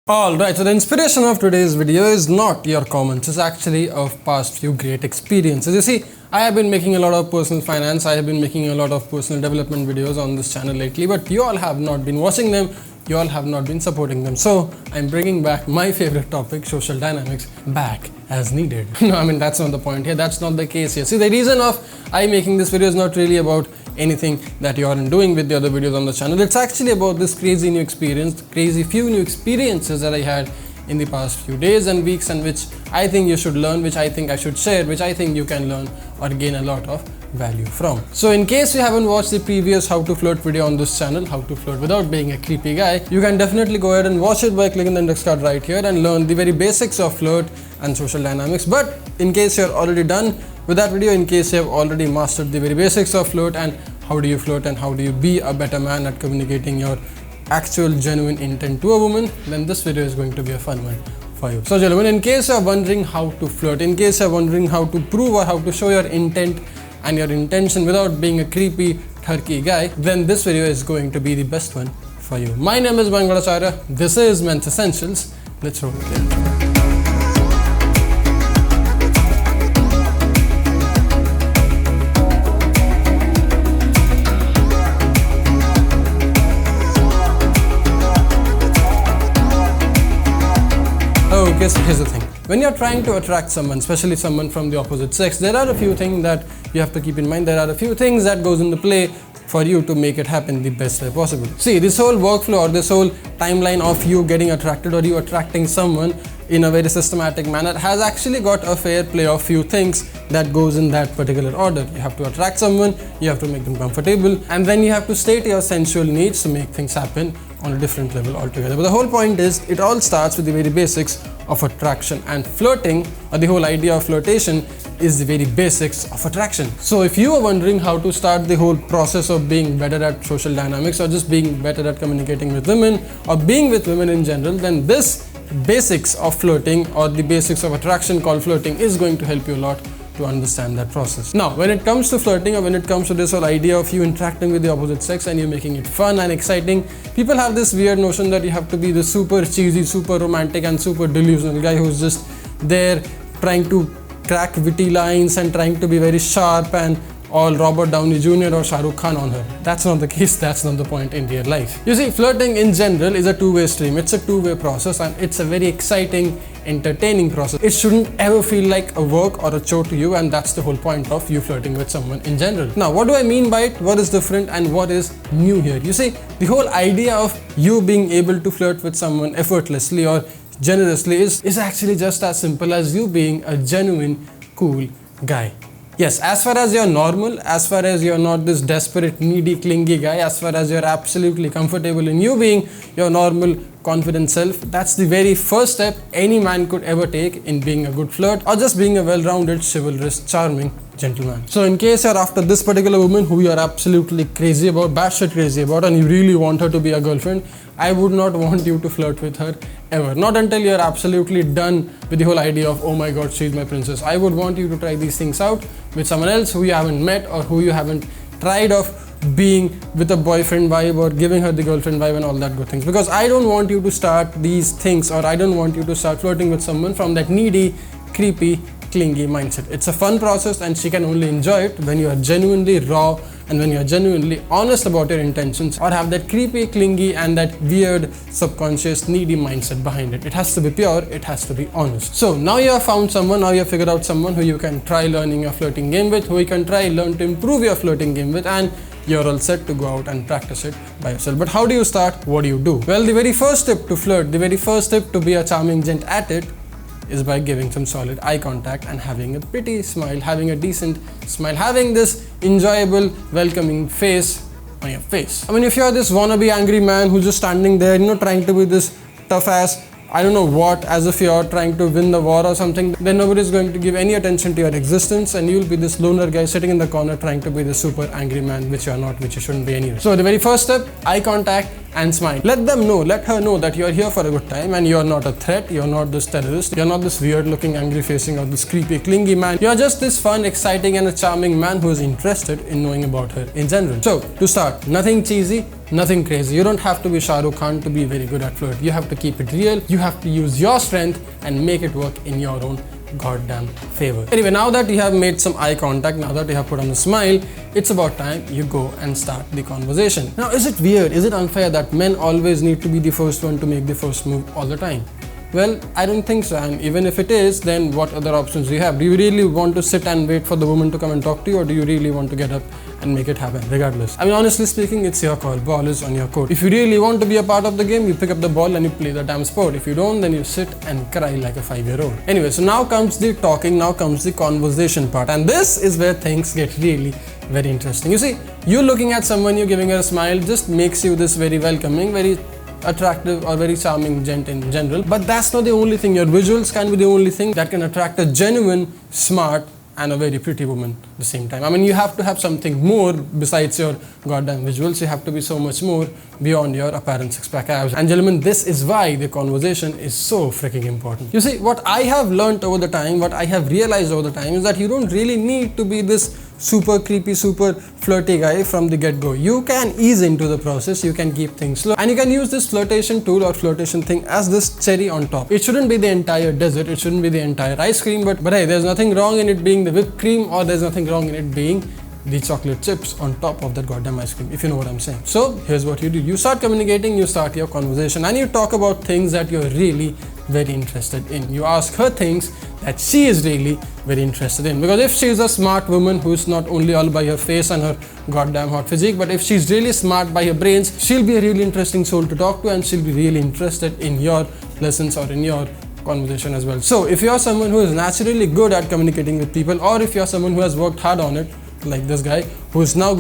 Alright, so the inspiration of today's video is not your comments, it's actually of past few great experiences. You see, I have been making a lot of personal finance, I have been making a lot of personal development videos on this channel lately, but you all have not been watching them, you all have not been supporting them. So, I'm bringing back my favorite topic, social dynamics, back as needed. No, I mean, that's not the point here, that's not the case here. See, the reason of I making this video is not really about anything that you aren't doing with the other videos on the channel. It's actually about this crazy new experience, crazy few new experiences that I had in the past few days and weeks, and which I think you should learn, which I think I should share, which I think you can learn or gain a lot of value from. So in case you haven't watched the previous how to flirt video on this channel, how to flirt without being a creepy guy, you can definitely go ahead and watch it by clicking the index card right here and learn the very basics of flirt and social dynamics. But in case you're already done with that video, in case you have already mastered the very basics of flirt and how do you flirt and how do you be a better man at communicating your actual genuine intent to a woman, then this video is going to be a fun one for you. So gentlemen, in case you're wondering how to flirt, in case you're wondering how to prove or how to show your intent and your intention without being a creepy turkey guy, then this video is going to be the best one for you. My name is Mayank Bhattacharya, this is Men's Essentials. Let's roll with it. Okay, so here's the thing. When you're trying to attract someone, especially someone from the opposite sex, there are a few things that you have to keep in mind. There are a few things that goes into play for you to make it happen the best way possible. See, this whole workflow or this whole timeline of you getting attracted or you attracting someone in a very systematic manner has actually got a fair play of few things that goes in that particular order. You have to attract someone, you have to make them comfortable, and then you have to state your sensual needs to make things happen on a different level altogether. But the whole point is, it all starts with the very basics of attraction, and flirting, or the whole idea of flirtation, is the very basics of attraction. So if you are wondering how to start the whole process of being better at social dynamics or just being better at communicating with women or being with women in general, then this basics of flirting or the basics of attraction called flirting is going to help you a lot to understand that process. Now, when it comes to flirting or when it comes to this whole idea of you interacting with the opposite sex and you making it fun and exciting, people have this weird notion that you have to be the super cheesy, super romantic and super delusional guy who's just there trying to crack witty lines and trying to be very sharp and all Robert Downey Jr. or Shah Rukh Khan on her. That's not the case, that's not the point in real life. You see, flirting in general is a two-way stream. It's a two-way process and it's a very exciting, entertaining process. It shouldn't ever feel like a work or a chore to you, and that's the whole point of you flirting with someone in general. Now, what do I mean by it? What is different and what is new here? You see, the whole idea of you being able to flirt with someone effortlessly or generously is actually just as simple as you being a genuine, cool guy. Yes, as far as you're normal, as far as you're not this desperate, needy, clingy guy, as far as you're absolutely comfortable in you being your normal, confident self, that's the very first step any man could ever take in being a good flirt or just being a well-rounded, chivalrous, charming gentleman. So in case you're after this particular woman who you're absolutely crazy about, batshit crazy about, and you really want her to be a girlfriend, I would not want you to flirt with her ever. Not until you're absolutely done with the whole idea of, oh my god, she's my princess. I would want you to try these things out with someone else who you haven't met or who you haven't tried of being with a boyfriend vibe or giving her the girlfriend vibe and all that good things. Because I don't want you to start these things, or I don't want you to start flirting with someone from that needy, creepy, clingy mindset. It's a fun process and she can only enjoy it when you are genuinely raw and when you are genuinely honest about your intentions, or have that creepy, clingy and that weird, subconscious, needy mindset behind it. It has to be pure, it has to be honest. So now you have found someone, now you have figured out someone who you can try learning your flirting game with, who you can learn to improve your flirting game with, and you're all set to go out and practice it by yourself. But how do you start? What do you do? Well, the very first step to flirt, the very first step to be a charming gent at it, is by giving some solid eye contact and having a pretty smile, having a decent smile, having this enjoyable, welcoming face on your face. I mean, if you're this wannabe angry man who's just standing there, trying to be this tough ass, I don't know what, as if you're trying to win the war or something, then nobody's going to give any attention to your existence and you'll be this loner guy sitting in the corner trying to be the super angry man, which you're not, which you shouldn't be anyway. So the very first step, eye contact and smile. Let them know, let her know that you're here for a good time and you're not a threat, you're not this terrorist, you're not this weird looking angry facing or this creepy clingy man. You're just this fun, exciting and a charming man who is interested in knowing about her in general. So to start, nothing cheesy, nothing crazy. You don't have to be Shah Rukh Khan to be very good at flirt. You have to keep it real. You have to use your strength and make it work in your own goddamn favor. Anyway, now that you have made some eye contact, now that you have put on a smile, it's about time you go and start the conversation. Now, is it weird? Is it unfair that men always need to be the first one to make the first move all the time? Well, I don't think so, and even if it is, then what other options do you have? Do you really want to sit and wait for the woman to come and talk to you, or do you really want to get up and make it happen regardless? I mean, honestly speaking, it's your call. Ball is on your court. If you really want to be a part of the game, you pick up the ball and you play the damn sport. If you don't, then you sit and cry like a 5-year-old. Anyway, so now comes the talking, now comes the conversation part, and this is where things get really very interesting. You see, you looking at someone, you're giving her a smile, just makes you this very welcoming, very attractive or very charming gent in general. But that's not the only thing. Your visuals can be the only thing that can attract a genuine, smart and a very pretty woman at the same time. I mean, you have to have something more besides your goddamn visuals. You have to be so much more beyond your apparent six-pack abs. And gentlemen, this is why the conversation is so freaking important. You see, what I have learned over the time, what I have realized over the time is that you don't really need to be this super creepy, super flirty guy from the get-go. You can ease into the process, you can keep things slow, and you can use this flirtation tool or flirtation thing as this cherry on top. It shouldn't be the entire dessert, it shouldn't be the entire ice cream, but hey, there's nothing wrong in it being the whipped cream, or there's nothing wrong in it being the chocolate chips on top of that goddamn ice cream, if you know what I'm saying. So here's what you do. You start communicating, you start your conversation, and you talk about things that you're really very interested in. You ask her things that she is really very interested in, because if she's a smart woman who's not only all by her face and her goddamn hot physique, but if she's really smart by her brains, she'll be a really interesting soul to talk to, and she'll be really interested in your lessons or in your conversation as well. So if you're someone who is naturally good at communicating with people, or if you're someone who has worked hard on it, like this guy who is now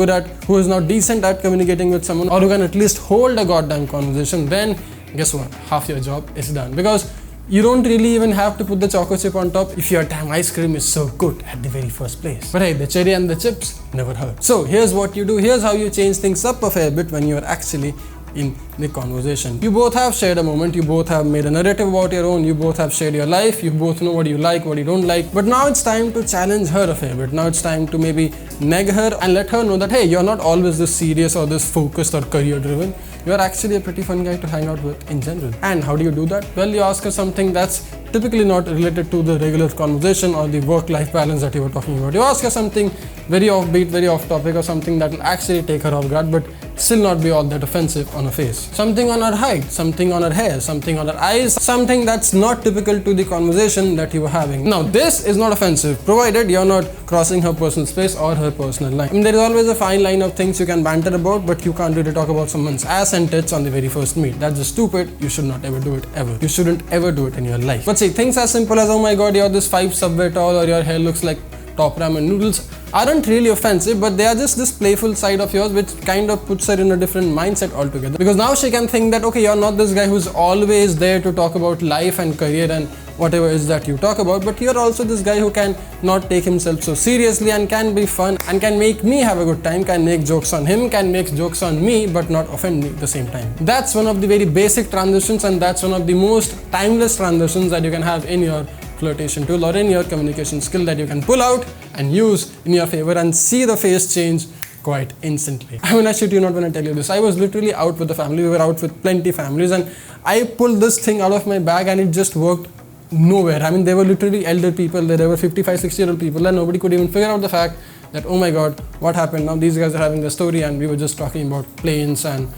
decent at communicating with someone, or who can at least hold a goddamn conversation, then guess what? Half your job is done, because you don't really even have to put the choco chip on top if your damn ice cream is so good at the very first place. But hey, the cherry and the chips never hurt. So here's what you do. Here's how you change things up a fair bit when you're actually in the conversation. You both have shared a moment, you both have made a narrative about your own, you both have shared your life, you both know what you like, what you don't like, but now it's time to challenge her a fair bit. Now it's time to maybe neg her and let her know that hey, you're not always this serious or this focused or career driven. You're actually a pretty fun guy to hang out with in general. And how do you do that? Well, you ask her something that's typically not related to the regular conversation or the work-life balance that you were talking about. You ask her something very offbeat, very off-topic, or something that will actually take her off guard, but still not be all that offensive on her face. Something on her height, something on her hair, something on her eyes, something that's not typical to the conversation that you were having. Now, this is not offensive, provided you're not crossing her personal space or her personal line. I mean, there is always a fine line of things you can banter about, but you can't really talk about someone's ass and tits on the very first meet. That's just stupid. You should not ever do it, ever. You shouldn't ever do it in your life. But see, things as simple as, oh my god, you're this 5 Subway tall, or your hair looks like top ramen noodles, aren't really offensive, but they are just this playful side of yours which kind of puts her in a different mindset altogether. Because now she can think that, okay, you're not this guy who's always there to talk about life and career and whatever it is that you talk about, but you're also this guy who can not take himself so seriously and can be fun and can make me have a good time, can make jokes on him, can make jokes on me, but not offend me at the same time. That's one of the very basic transitions, and that's one of the most timeless transitions that you can have in your flirtation tool or in your communication skill that you can pull out and use in your favor and see the face change quite instantly. I mean, I shit you not when I tell you this. I was literally out with the family. We were out with plenty families, and I pulled this thing out of my bag and it just worked nowhere. I mean, they were literally elder people. They were 55, 60-year-old people, and nobody could even figure out the fact that, oh my god, what happened? Now these guys are having the story and we were just talking about planes and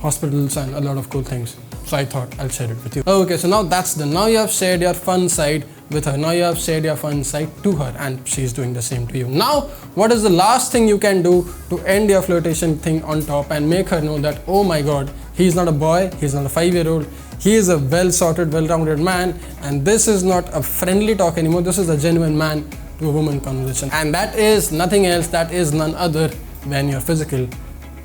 hospitals and a lot of cool things. So I thought I'll share it with you. Okay, so now that's done. Now you have shared your fun side with her. Now you have shared your fun side to her, and she's doing the same to you. Now, what is the last thing you can do to end your flirtation thing on top and make her know that, oh my god, he's not a boy, he's not a 5-year-old, he is a well-sorted, well-rounded man, and this is not a friendly talk anymore, this is a genuine man to a woman conversation. And that is nothing else, that is none other than your physical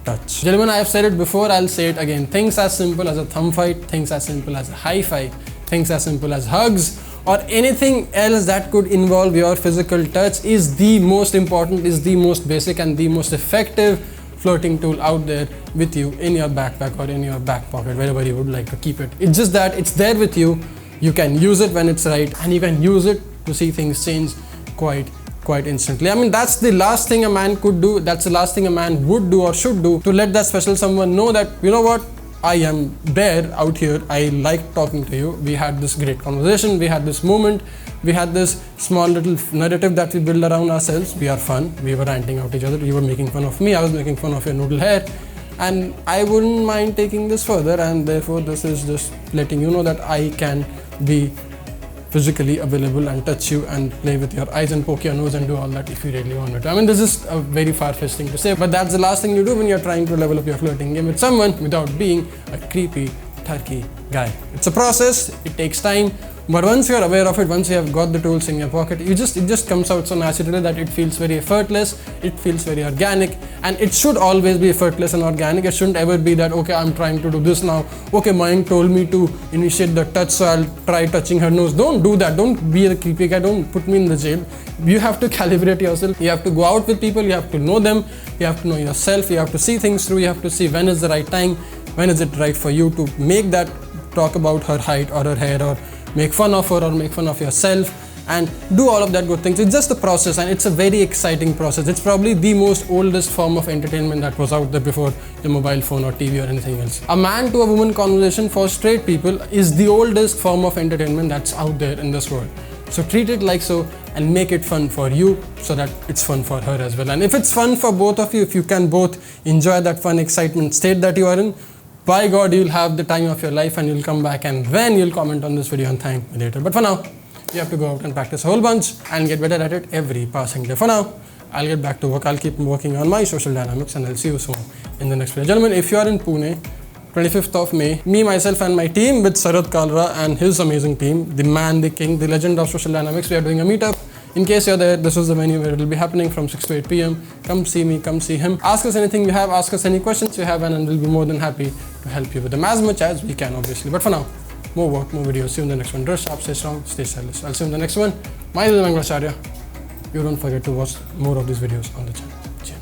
touch. Gentlemen, I have said it before, I'll say it again. Things as simple as a thumb fight, things as simple as a high five, things as simple as hugs, or anything else that could involve your physical touch is the most important, is the most basic and the most effective flirting tool out there with you in your backpack or in your back pocket, wherever you would like to keep it. It's just that it's there with you. You can use it when it's right, and you can use it to see things change quite instantly. I mean, that's the last thing a man could do. That's the last thing a man would do or should do, to let that special someone know that, you know what, I am there out here. I like talking to you. We had this great conversation. We had this moment. We had this small little narrative that we build around ourselves. We are fun. We were ranting out each other. You were making fun of me. I was making fun of your noodle hair. And I wouldn't mind taking this further. And therefore, this is just letting you know that I can be physically available and touch you and play with your eyes and poke your nose and do all that if you really wanted to. I mean, this is a very far-fetched thing to say, but that's the last thing you do when you're trying to level up your flirting game with someone without being a creepy, turkey guy. It's a process, it takes time, but once you're aware of it, once you have got the tools in your pocket, it just comes out so naturally that it feels very effortless, it feels very organic, and it should always be effortless and organic. It shouldn't ever be that, okay, I'm trying to do this now, okay, Mayank told me to initiate the touch, so I'll try touching her nose. Don't do that. Don't be a creepy guy. Don't put me in the jail. You have to calibrate yourself. You have to go out with people. You have to know them. You have to know yourself. You have to see things through. You have to see when is the right time, when is it right for you to make that talk about her height or her hair, or make fun of her, or make fun of yourself, and do all of that good things. It's just a process, and it's a very exciting process. It's probably the most oldest form of entertainment that was out there before the mobile phone or TV or anything else. A man to a woman conversation for straight people is the oldest form of entertainment that's out there in this world. So treat it like so and make it fun for you so that it's fun for her as well. And if it's fun for both of you, if you can both enjoy that fun, excitement state that you are in, by God, you'll have the time of your life, and you'll come back and then you'll comment on this video and thank me later. But for now, you have to go out and practice a whole bunch and get better at it every passing day. For now, I'll get back to work. I'll keep working on my social dynamics, and I'll see you soon in the next video. Gentlemen, if you are in Pune, 25th of May, me, myself and my team with Sarath Kalra and his amazing team, the man, the king, the legend of social dynamics, we are doing a meetup. In case you're there, this is the venue where it will be happening from 6 to 8 p.m. Come see me, come see him. Ask us anything you have, ask us any questions you have, and we'll be more than happy to help you with them as much as we can, obviously. But for now, more work, more videos. See you in the next one. Dress sharp, stay strong, stay stylish. I'll see you in the next one. My name is Mayank Bhattacharya. You don't forget to watch more of these videos on the channel.